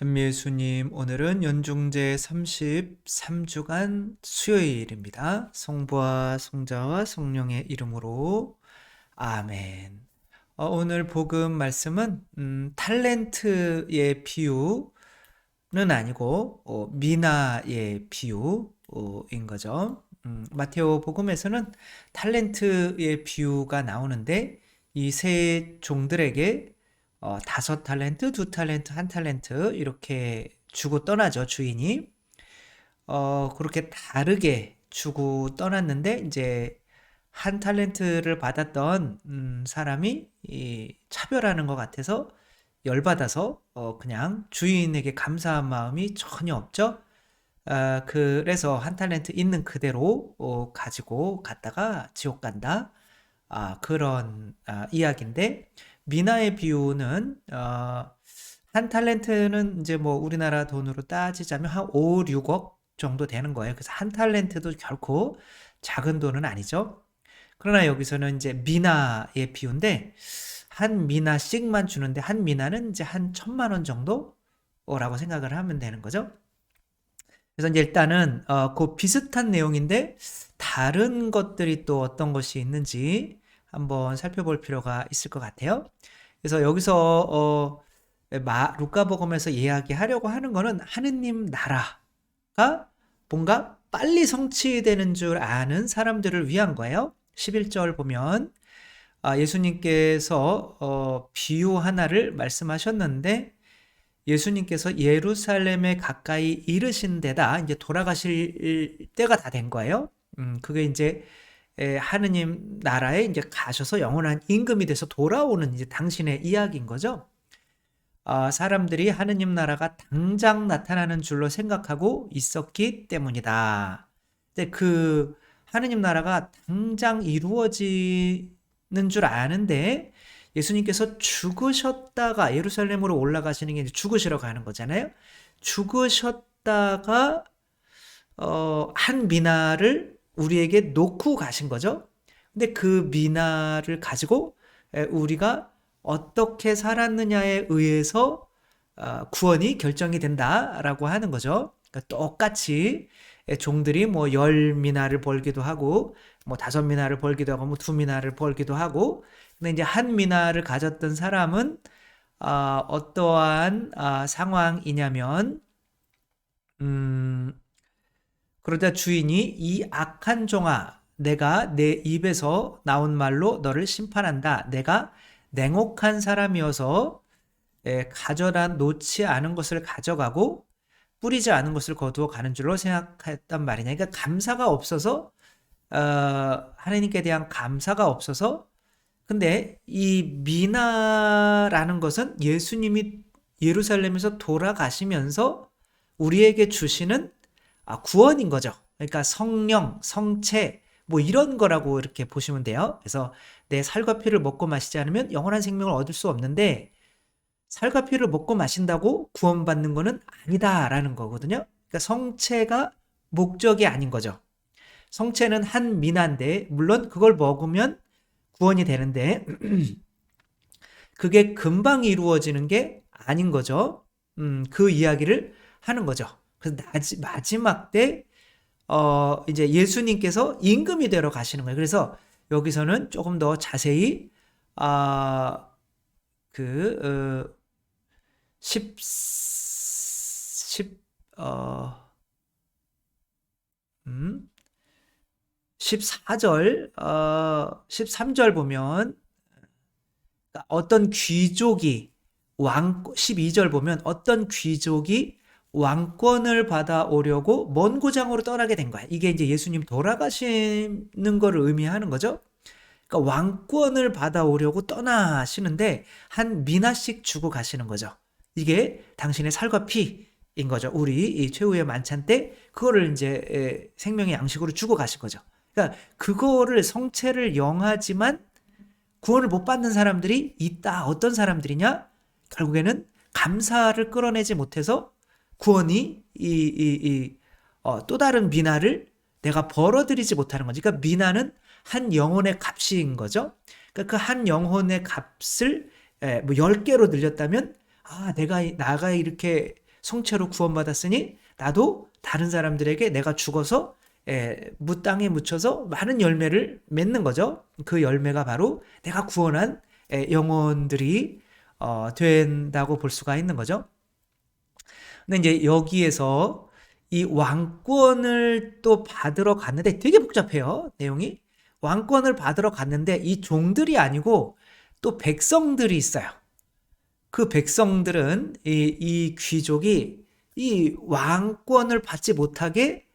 현미예수님, 오늘은 연중제 33주간 수요일입니다. 성부와 성자와 성령의 이름으로 아멘. 오늘 복음 말씀은 탤런트의 비유는 아니고 미나의 비유인 거죠. 마테오 복음에서는 탤런트의 비유가 나오는데 이 세 종들에게 5 탤런트, 2 탤런트, 1 탤런트 이렇게 주고 떠나죠, 주인이. 그렇게 다르게 주고 떠났는데 이제 1 탤런트를 받았던 사람이 차별하는 것 같아서 열받아서 그냥 주인에게 감사한 마음이 전혀 없죠. 그래서 1 탤런트 있는 그대로 가지고 갔다가 지옥 간다. 그런 이야기인데, 미나의 비유는 1 탤런트는 이제 뭐 우리나라 돈으로 따지자면 한 5, 6억 정도 되는 거예요. 그래서 1 탤런트도 결코 작은 돈은 아니죠. 그러나 여기서는 이제 미나의 비유인데, 한 미나씩만 주는데 한 미나는 이제 한 1,000만 원 정도라고 생각을 하면 되는 거죠. 그래서 이제 일단은 그 비슷한 내용인데 다른 것들이 또 어떤 것이 있는지 한번 살펴볼 필요가 있을 것 같아요. 그래서 여기서 루카복음에서 이야기하려고 하는 거는 하느님 나라가 뭔가 빨리 성취되는 줄 아는 사람들을 위한 거예요. 11절 보면 예수님께서 비유 하나를 말씀하셨는데, 예수님께서 예루살렘에 가까이 이르신 데다 이제 돌아가실 때가 다 된 거예요. 그게 이제 하느님 나라에 이제 가셔서 영원한 임금이 돼서 돌아오는 이제 당신의 이야기인 거죠. 사람들이 하느님 나라가 당장 나타나는 줄로 생각하고 있었기 때문이다. 근데 그 하느님 나라가 당장 이루어지는 줄 아는데, 예수님께서 죽으셨다가 예루살렘으로 올라가시는 게 이제 죽으시러 가는 거잖아요. 죽으셨다가 한 미나를 우리에게 놓고 가신 거죠. 근데 그 미나를 가지고 우리가 어떻게 살았느냐에 의해서 구원이 결정이 된다라고 하는 거죠. 그러니까 똑같이 종들이 뭐 10미나를 벌기도 하고 뭐 5미나를 벌기도 하고 뭐 2미나를 벌기도 하고, 근데 이제 한 미나를 가졌던 사람은 어떠한 상황이냐면, 그러자 주인이 이 악한 종아, 내가 내 입에서 나온 말로 너를 심판한다. 내가 냉혹한 사람이어서 가져다 놓지 않은 것을 가져가고 뿌리지 않은 것을 거두어 가는 줄로 생각했단 말이냐. 그러니까 감사가 없어서, 하나님께 대한 감사가 없어서. 근데 이 미나라는 것은 예수님이 예루살렘에서 돌아가시면서 우리에게 주시는 구원인 거죠. 그러니까 성령, 성체 뭐 이런 거라고 이렇게 보시면 돼요. 그래서 내 살과 피를 먹고 마시지 않으면 영원한 생명을 얻을 수 없는데, 살과 피를 먹고 마신다고 구원받는 거는 아니다라는 거거든요. 그러니까 성체가 목적이 아닌 거죠. 성체는 한 미나인데 물론 그걸 먹으면 구원이 되는데 그게 금방 이루어지는 게 아닌 거죠. 그 이야기를 하는 거죠. 그래서 마지막 때 이제 예수님께서 임금이 되러 가시는 거예요. 그래서 여기서는 조금 더 자세히 그 10, 10, 14절, 13절 보면 어떤 귀족이 12절 보면 어떤 귀족이 왕권을 받아오려고 먼 고장으로 떠나게 된 거야. 이게 이제 예수님 돌아가시는 거를 의미하는 거죠. 그러니까 왕권을 받아오려고 떠나시는데 한 미나씩 주고 가시는 거죠. 이게 당신의 살과 피인 거죠. 우리 이 최후의 만찬 때 그거를 이제 생명의 양식으로 주고 가신 거죠. 그러니까 그거를 성체를 영하지만 구원을 못 받는 사람들이 있다. 어떤 사람들이냐? 결국에는 감사를 끌어내지 못해서 구원이 또 다른 미나를 내가 벌어들이지 못하는 거지. 그러니까 미나는 한 영혼의 값인 거죠. 그러니까 그 한 영혼의 값을 뭐 10개로 늘렸다면, 나가 이렇게 성체로 구원받았으니 나도 다른 사람들에게 내가 죽어서 땅에 묻혀서 많은 열매를 맺는 거죠. 그 열매가 바로 내가 구원한 영혼들이 된다고 볼 수가 있는 거죠. 근데 이제 여기에서 이 왕권을 또 받으러 갔는데 되게 복잡해요, 내용이. 왕권을 받으러 갔는데 이 종들이 아니고 또 백성들이 있어요. 그 백성들은 이 귀족이 이 왕권을 받지 못하게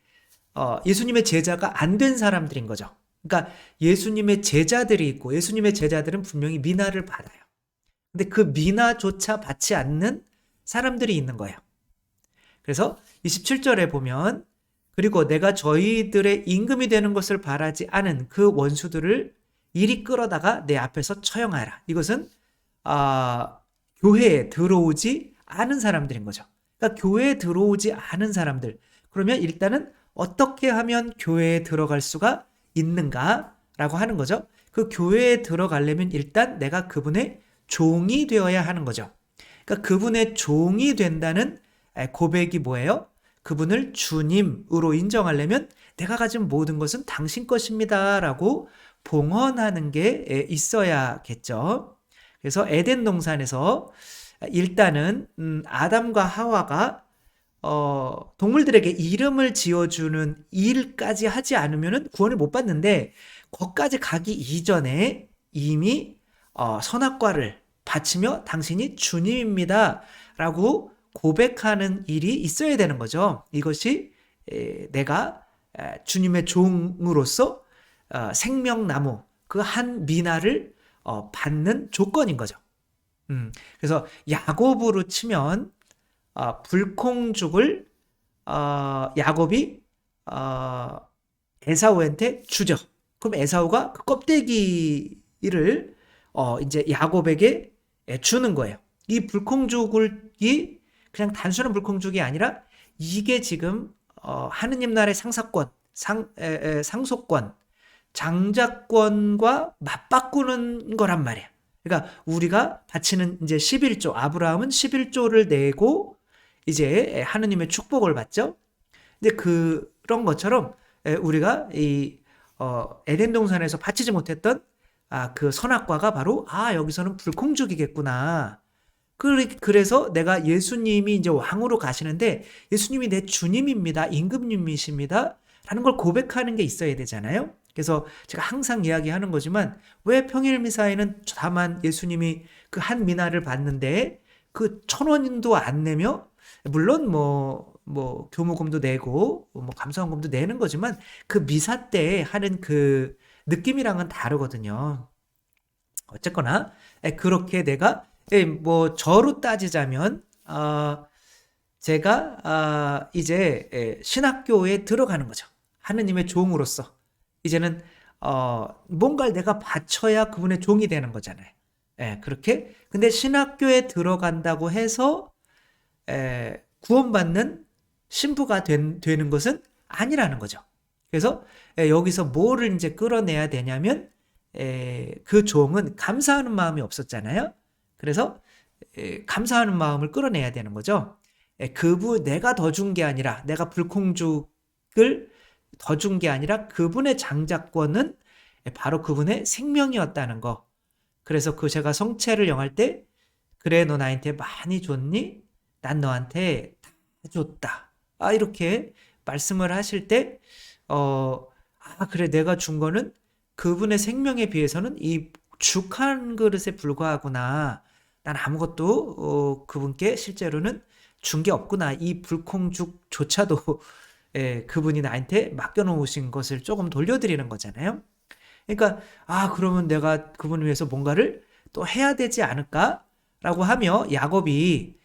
예수님의 제자가 안 된 사람들인 거죠. 그러니까 예수님의 제자들이 있고 예수님의 제자들은 분명히 미나를 받아요. 근데 그 미나조차 받지 않는 사람들이 있는 거예요. 그래서 27절에 보면 그리고 내가 저희들의 임금이 되는 것을 바라지 않은 그 원수들을 이리 끌어다가 내 앞에서 처형하라. 이것은 교회에 들어오지 않은 사람들인 거죠. 그러니까 교회에 들어오지 않은 사람들. 그러면 일단은 어떻게 하면 교회에 들어갈 수가 있는가라고 하는 거죠. 그 교회에 들어가려면 일단 내가 그분의 종이 되어야 하는 거죠. 그러니까 그분의 종이 된다는 고백이 뭐예요? 그분을 주님으로 인정하려면 내가 가진 모든 것은 당신 것입니다 라고 봉헌하는 게 있어야겠죠. 그래서 에덴 동산에서 일단은 아담과 하와가 동물들에게 이름을 지어주는 일까지 하지 않으면 구원을 못 받는데 거기까지 가기 이전에 이미 선악과를 바치며 당신이 주님입니다 라고 고백하는 일이 있어야 되는 거죠. 이것이 내가 주님의 종으로서 생명나무 그 한 미나를 받는 조건인 거죠. 그래서 야곱으로 치면 불콩죽을 야곱이 에사우한테 주죠. 그럼 에사우가 그 껍데기를 이제 야곱에게 주는 거예요. 이 불콩죽이 그냥 단순한 불콩죽이 아니라 이게 지금 하느님 나라의 상사권, 상속권, 장자권과 맞바꾸는 거란 말이야. 그러니까 우리가 바치는 이제 11조, 아브라함은 11조를 내고 이제 하느님의 축복을 받죠. 근데 그런 것처럼 우리가 이 에덴 동산에서 바치지 못했던 그 선악과가 바로 여기서는 불콩죽이겠구나. 그래서 내가 예수님이 이제 왕으로 가시는데 예수님이 내 주님입니다. 임금님이십니다. 라는 걸 고백하는 게 있어야 되잖아요. 그래서 제가 항상 이야기하는 거지만 왜 평일미사에는 다만 예수님이 그 한 미나를 받는데 그 1,000원도 안 내며 물론 뭐 교무금도 내고 뭐 감사원금도 내는 거지만 그 미사 때 하는 그 느낌이랑은 다르거든요. 어쨌거나 그렇게 내가 뭐 저로 따지자면 제가 이제 신학교에 들어가는 거죠. 하느님의 종으로서 이제는 뭔가를 내가 바쳐야 그분의 종이 되는 거잖아요. 그렇게 근데 신학교에 들어간다고 해서 구원받는 신부가 되는 것은 아니라는 거죠. 그래서 여기서 뭐를 이제 끌어내야 되냐면 그 종은 감사하는 마음이 없었잖아요. 그래서 감사하는 마음을 끌어내야 되는 거죠. 내가 더 준 게 아니라 내가 불콩죽을 더 준 게 아니라 그분의 장자권은 바로 그분의 생명이었다는 거. 그래서 제가 성체를 영할 때 그래 너 나한테 많이 줬니? 난 너한테 다 줬다. 이렇게 말씀을 하실 때 그래 내가 준 거는 그분의 생명에 비해서는 이 죽 한 그릇에 불과하구나. 난 아무것도 그분께 실제로는 준 게 없구나. 이 불콩죽조차도 그분이 나한테 맡겨놓으신 것을 조금 돌려드리는 거잖아요. 그러니까 그러면 내가 그분을 위해서 뭔가를 또 해야 되지 않을까라고 하며 야곱이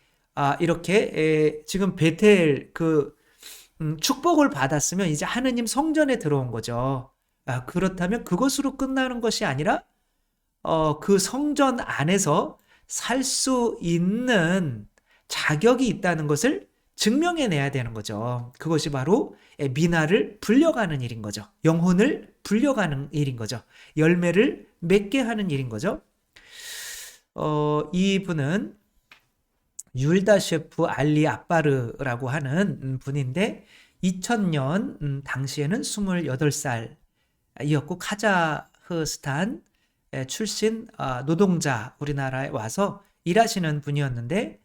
이렇게 지금 베텔 축복을 받았으면 이제 하느님 성전에 들어온 거죠. 그렇다면 그것으로 끝나는 것이 아니라 그 성전 안에서 살 수 있는 자격이 있다는 것을 증명해내야 되는 거죠. 그것이 바로 미나를 불려가는 일인 거죠. 영혼을 불려가는 일인 거죠. 열매를 맺게 하는 일인 거죠. 이분은 율다 셰프 알리 아빠르라고 하는 분인데 2000년 당시에는 28살이었고 카자흐스탄 출신 노동자 우리나라에 와서 일하시는 분이었는데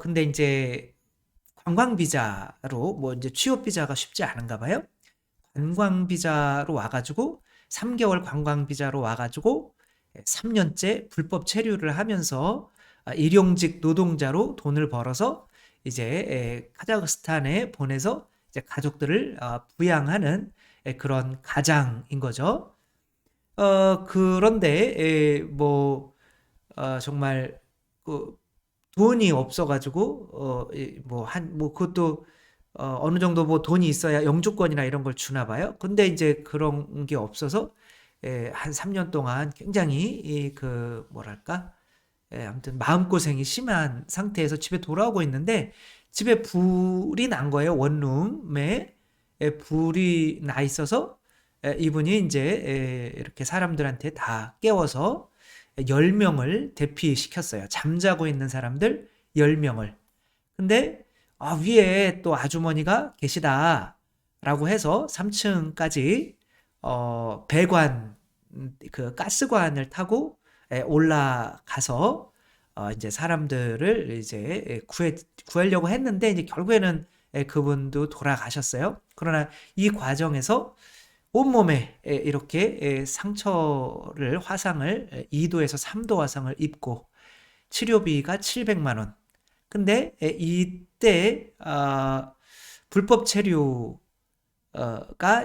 근데 이제 관광 비자로 뭐 이제 취업 비자가 쉽지 않은가 봐요. 관광 비자로 와가지고 3개월 관광 비자로 와가지고 3년째 불법 체류를 하면서 일용직 노동자로 돈을 벌어서 이제 카자흐스탄에 보내서 이제 가족들을 부양하는 그런 가장인 거죠. 그런데 뭐 정말 그 돈이 없어가지고 뭐 그것도 어느 정도 뭐 돈이 있어야 영주권이나 이런 걸 주나 봐요. 근데 이제 그런 게 없어서 한 3년 동안 굉장히 그 뭐랄까 아무튼 마음고생이 심한 상태에서 집에 돌아오고 있는데 집에 불이 난 거예요. 원룸에 불이 나 있어서 이분이 이제 이렇게 사람들한테 다 깨워서 10명을 대피시켰어요. 잠자고 있는 사람들 10명을. 근데 위에 또 아주머니가 계시다라고 해서 3층까지 배관 그 가스관을 타고 올라가서 이제 사람들을 이제 구하려고 했는데 이제 결국에는 그분도 돌아가셨어요. 그러나 이 과정에서 온몸에 이렇게 상처를 화상을 2도에서 3도 화상을 입고 치료비가 700만 원. 근데 이때 불법 체류가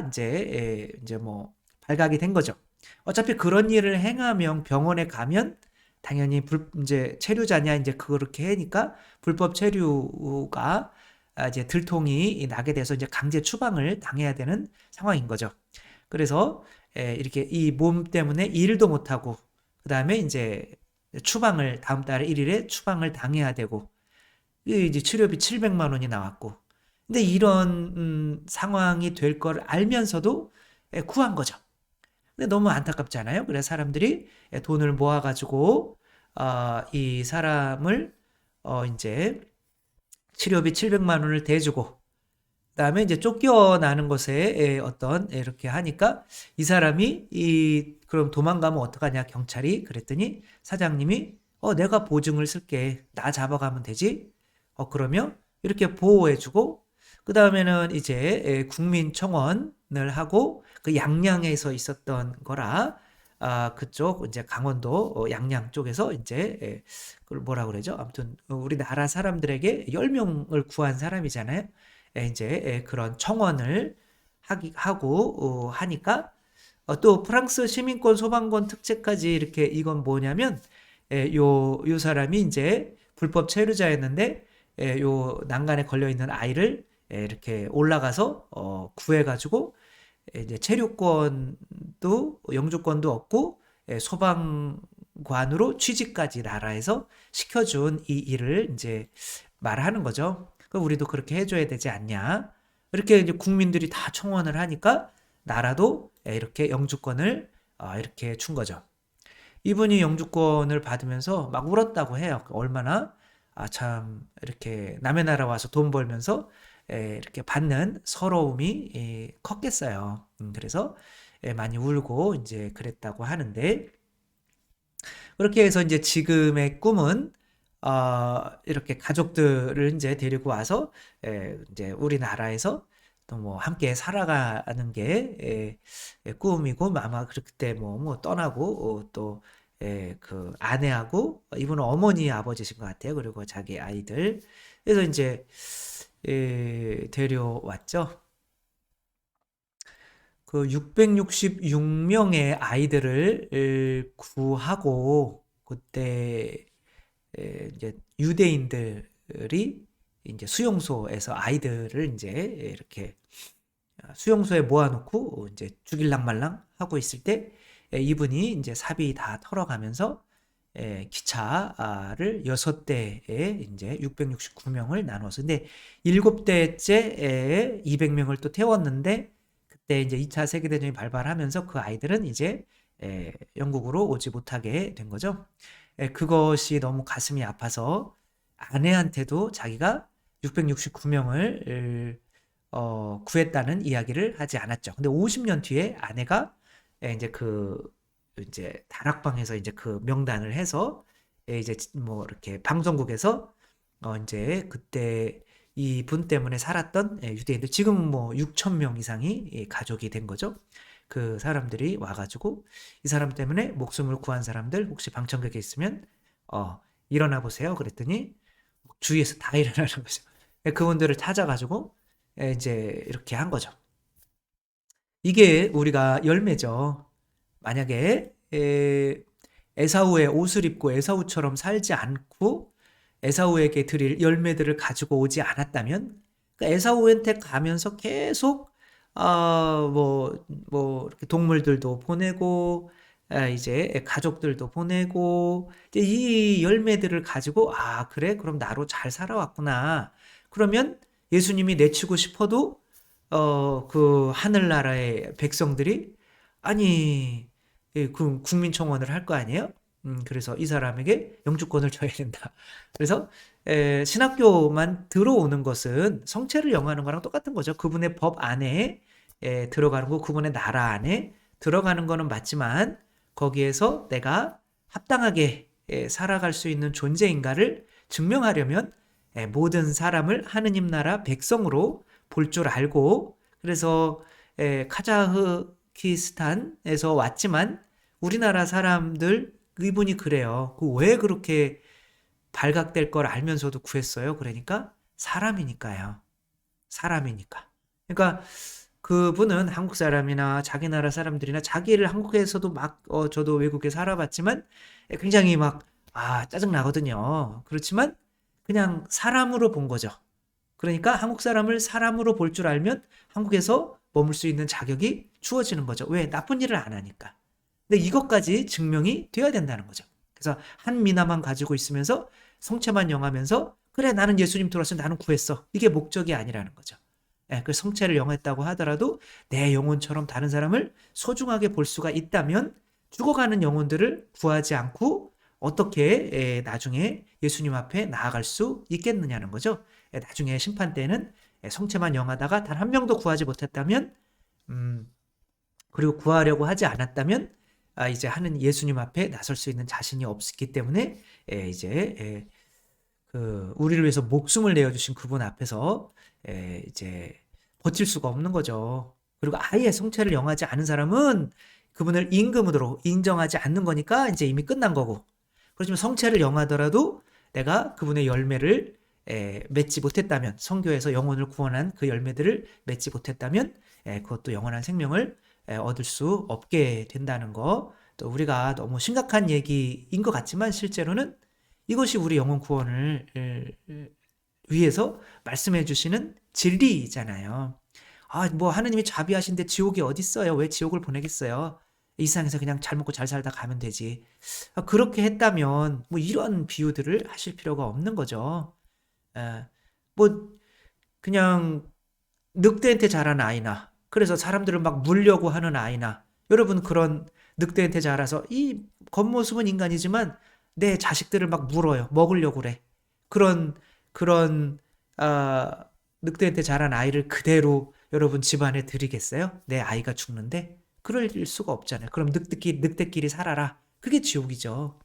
이제 뭐 발각이 된 거죠. 어차피 그런 일을 행하면 병원에 가면 당연히 이제 체류자냐 이제 그렇게 하니까 불법 체류가 이제 들통이 나게 돼서 이제 강제 추방을 당해야 되는 상황인 거죠. 그래서 이렇게 이 몸 때문에 일도 못 하고 그다음에 이제 추방을 다음 달 1일에 추방을 당해야 되고 이제 치료비 700만 원이 나왔고 근데 이런 상황이 될 걸 알면서도 구한 거죠. 근데 너무 안타깝잖아요. 그래서 사람들이 돈을 모아가지고 이 사람을 이제 치료비 700만 원을 대주고 그다음에 이제 쫓겨나는 것에 어떤 이렇게 하니까 이 사람이 그럼 도망가면 어떡하냐 경찰이 그랬더니 사장님이 내가 보증을 쓸게 나 잡아가면 되지 그러면 이렇게 보호해주고 그 다음에는 이제 국민청원을 하고 그 양양에서 있었던 거라 그쪽 이제 강원도 양양 쪽에서 이제 그걸 뭐라 그러죠? 아무튼 우리나라 사람들에게 10명을 구한 사람이잖아요. 이제 그런 청원을 하고 하니까 또 프랑스 시민권 소방관 특채까지 이렇게 이건 뭐냐면 요 사람이 이제 불법 체류자였는데 요 난간에 걸려 있는 아이를 이렇게 올라가서 구해가지고 이제 체류권도 영주권도 얻고 소방관으로 취직까지 나라에서 시켜준 이 일을 이제 말하는 거죠. 그럼 우리도 그렇게 해줘야 되지 않냐? 이렇게 이제 국민들이 다 청원을 하니까 나라도 이렇게 영주권을 이렇게 준 거죠. 이분이 영주권을 받으면서 막 울었다고 해요. 얼마나 참 이렇게 남의 나라 와서 돈 벌면서 이렇게 받는 서러움이 컸겠어요. 그래서 많이 울고 이제 그랬다고 하는데 그렇게 해서 이제 지금의 꿈은 이렇게 가족들을 이제 데리고 와서 이제 우리나라에서 또 뭐 함께 살아가는 게 꿈이고 아마 그때 뭐 떠나고 또 그 아내하고 이분은 어머니 아버지신 것 같아요. 그리고 자기 아이들 그래서 이제 데려왔죠. 그 666명의 아이들을 구하고 그때 이제 유대인들이 이제 수용소에서 아이들을 이제 이렇게 수용소에 모아놓고 이제 죽일랑 말랑 하고 있을 때 이분이 이제 삽이 다 털어가면서 기차를 6대에 이제 669명을 나눠서 근데 7대째 200명을 또 태웠는데 그때 이제 2차 세계대전이 발발하면서 그 아이들은 이제 영국으로 오지 못하게 된 거죠. 그것이 너무 가슴이 아파서 아내한테도 자기가 669명을 구했다는 이야기를 하지 않았죠. 근데 50년 뒤에 아내가 이제 이제 다락방에서 이제 그 명단을 해서 이제 뭐 이렇게 방송국에서 이제 그때 이분 때문에 살았던 유대인들 지금 뭐 6천 명 이상이 가족이 된 거죠. 그 사람들이 와가지고 이 사람 때문에 목숨을 구한 사람들 혹시 방청객에 있으면 일어나 보세요. 그랬더니 주위에서 다 일어나는 거죠. 그분들을 찾아가지고 이제 이렇게 한 거죠. 이게 우리가 열매죠. 만약에 에사우의 옷을 입고 에사우처럼 살지 않고 에사우에게 드릴 열매들을 가지고 오지 않았다면 에사우한테 가면서 계속 이렇게 동물들도 보내고 이제 가족들도 보내고 이제 이 열매들을 가지고 그래 그럼 나로 잘 살아왔구나. 그러면 예수님이 내치고 싶어도 그 하늘나라의 백성들이 아니 그 국민청원을 할 거 아니에요? 그래서 이 사람에게 영주권을 줘야 된다. 그래서 신학교만 들어오는 것은 성체를 영하는 거랑 똑같은 거죠. 그분의 법 안에 들어가는 거, 그분의 나라 안에 들어가는 거는 맞지만 거기에서 내가 합당하게 살아갈 수 있는 존재인가를 증명하려면 모든 사람을 하느님 나라 백성으로 볼 줄 알고 그래서 카자흐스탄에서 왔지만 우리나라 사람들 이분이 그래요. 왜 그렇게 발각될 걸 알면서도 구했어요? 그러니까 사람이니까요. 사람이니까. 그러니까 그분은 한국 사람이나 자기 나라 사람들이나 자기를 한국에서도 막 저도 외국에 살아봤지만 굉장히 막 짜증 나거든요. 그렇지만 그냥 사람으로 본 거죠. 그러니까 한국 사람을 사람으로 볼 줄 알면 한국에서 머물 수 있는 자격이 주어지는 거죠. 왜? 나쁜 일을 안 하니까. 근데 이것까지 증명이 되어야 된다는 거죠. 그래서 한 미나만 가지고 있으면서 성체만 영하면서 그래 나는 예수님 들어왔어 나는 구했어. 이게 목적이 아니라는 거죠. 그 성체를 영했다고 하더라도 내 영혼처럼 다른 사람을 소중하게 볼 수가 있다면 죽어가는 영혼들을 구하지 않고 어떻게 나중에 예수님 앞에 나아갈 수 있겠느냐는 거죠. 나중에 심판 때는 성체만 영하다가 단 한 명도 구하지 못했다면 그리고 구하려고 하지 않았다면 이제 하는 예수님 앞에 나설 수 있는 자신이 없기 때문에 이제 우리를 위해서 목숨을 내어주신 그분 앞에서 이제 버틸 수가 없는 거죠. 그리고 아예 성체를 영하지 않은 사람은 그분을 임금으로 인정하지 않는 거니까 이제 이미 끝난 거고. 그렇지만 성체를 영하더라도 내가 그분의 열매를 맺지 못했다면 성교에서 영혼을 구원한 그 열매들을 맺지 못했다면 그것도 영원한 생명을 얻을 수 없게 된다는 거. 또 우리가 너무 심각한 얘기인 것 같지만 실제로는 이것이 우리 영혼 구원을 위해서 말씀해 주시는 진리잖아요. 뭐 하느님이 자비하신데 지옥이 어디 있어요? 왜 지옥을 보내겠어요? 이 세상에서 그냥 잘 먹고 잘 살다 가면 되지. 그렇게 했다면 뭐 이런 비유들을 하실 필요가 없는 거죠. 뭐 그냥 늑대한테 자란 아이나 그래서 사람들을 막 물려고 하는 아이나 여러분 그런 늑대한테 자라서 이 겉모습은 인간이지만 내 자식들을 막 물어요. 먹으려고 그래. 그런 늑대한테 자란 아이를 그대로 여러분 집안에 들이겠어요? 내 아이가 죽는데? 그럴 수가 없잖아요. 그럼 늑대끼리 살아라. 그게 지옥이죠.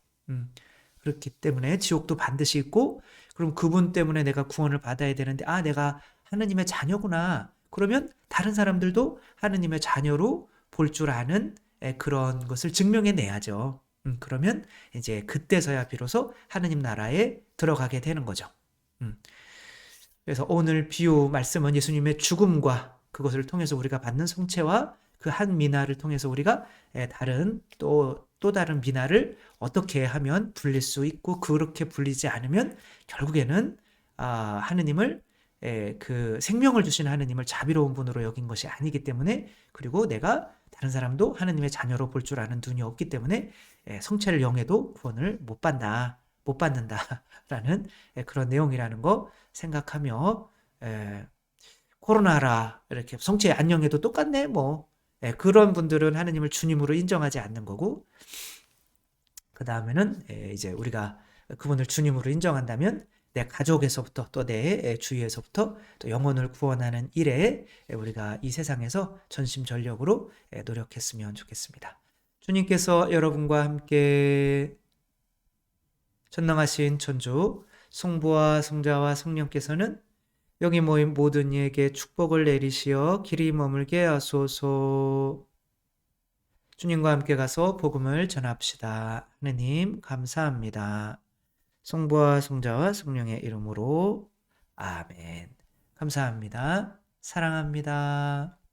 그렇기 때문에 지옥도 반드시 있고 그럼 그분 때문에 내가 구원을 받아야 되는데 내가 하느님의 자녀구나. 그러면 다른 사람들도 하느님의 자녀로 볼 줄 아는 그런 것을 증명해 내야죠. 그러면 이제 그때서야 비로소 하느님 나라에 들어가게 되는 거죠. 그래서 오늘 비유 말씀은 예수님의 죽음과 그것을 통해서 우리가 받는 성체와 그 한 미나를 통해서 우리가 또 다른 미나를 어떻게 하면 불릴 수 있고 그렇게 불리지 않으면 결국에는 하느님을 그 생명을 주신 하느님을 자비로운 분으로 여긴 것이 아니기 때문에 그리고 내가 다른 사람도 하느님의 자녀로 볼 줄 아는 눈이 없기 때문에 성체를 영해도 구원을 못 받는다라는 그런 내용이라는 거 생각하며 코로나라 이렇게 성체 안 영해도 똑같네 뭐 그런 분들은 하느님을 주님으로 인정하지 않는 거고 그 다음에는 이제 우리가 그분을 주님으로 인정한다면 내 가족에서부터 또 내 주위에서부터 또 영혼을 구원하는 일에 우리가 이 세상에서 전심전력으로 노력했으면 좋겠습니다. 주님께서 여러분과 함께 전능하신 천주 성부와 성자와 성령께서는 여기 모인 모든 이에게 축복을 내리시어 길이 머물게 하소서. 주님과 함께 가서 복음을 전합시다. 하느님 감사합니다. 성부와 성자와 성령의 이름으로 아멘. 감사합니다. 사랑합니다.